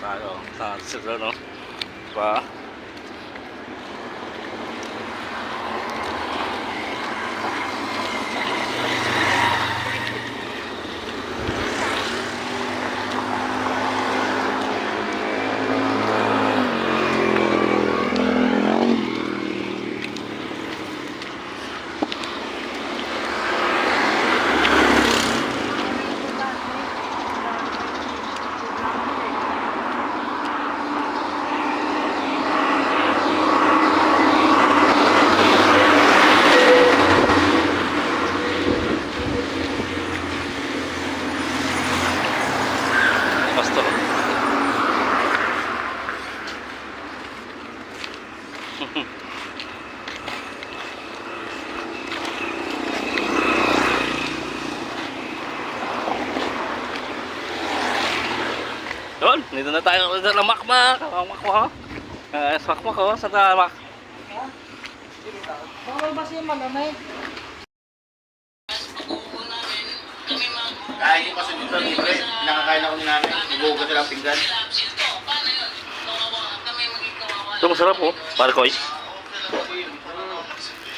tayo sa sila, no? Diba? Pastor. Yun, dito na tayo sa Makmak. Makmak. Makmak ko sa Tamak. Bawal ba siya malamay? Kain yung kasi dito libre. Nakakain ako ni nanay. Nag-uugat sila ang pinggan. Ito masarap po, Parkoy.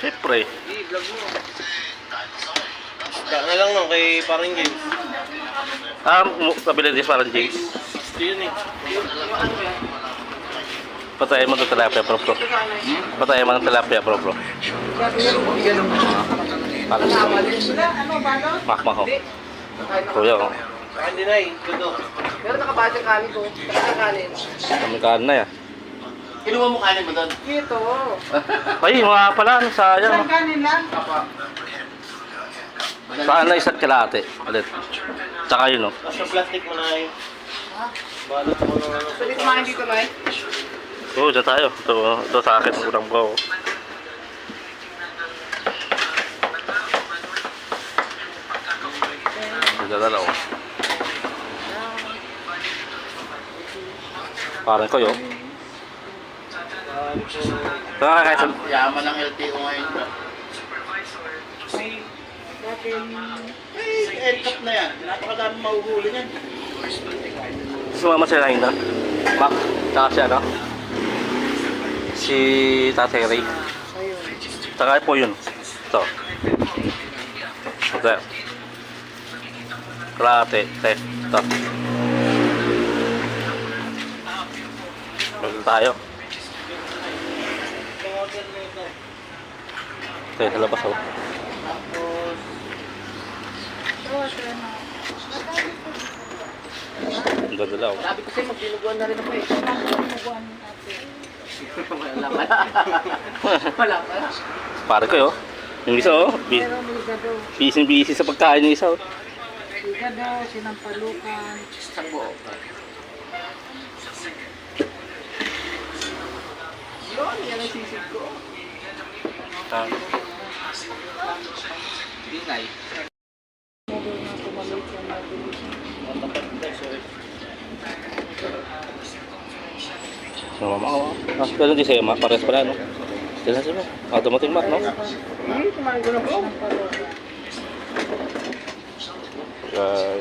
Siyempre. Kaya lang nung kay parang James. Pabili din parang James. Yun eh. Patayin mo ng tilapia, bro. Patayin mo ng tilapia, bro. Palas. Ano, balot? Makmak ko. Kuya ko. Hindi na eh. Gusto. Pero nakabati kanin ko. Nakakanin. Kami kaan na yan. Kinuha mo kanin mo doon? Ito. Ay, mga pala, sayang. Isang kanin lang. Saan na isa't kalate? Ulit. Tsaka yun, no? Tapos yung plastic mo na yun. Balot mo na ano. Pwede kumain dito, Lai? Oo, dyan tayo. Ito sa akin, ang ulam ko. Dito na lang. Parang ko yun. Yaman ng LTO ngayon. Eh, cup na yan. Napakadami mahuhuli yan. Sumama sila yun, no? Mac, tsaka siya, no? Si Tatay Ray. Tsaka po yun. Ito. Ito. Kalate. Ito. Ito tayo. Ito, sa labas, oh. Ang ganda lang, oh. Sabi ko sa'yo, magdinuguan na rin ako eh. Wala pala. Wala pala. Pare ko, oh. Yung isa, oh. Pero may gado. Busy sa pagkain ng isa, oh. May gado, sinampalukan. Isang buo. Yun, yan ang sisig ko. Bingay. Mama ko. Pero hindi sa'yo, pares pala, no? Sila sila. Automatic mark, no? Kumain ko na po. Okay.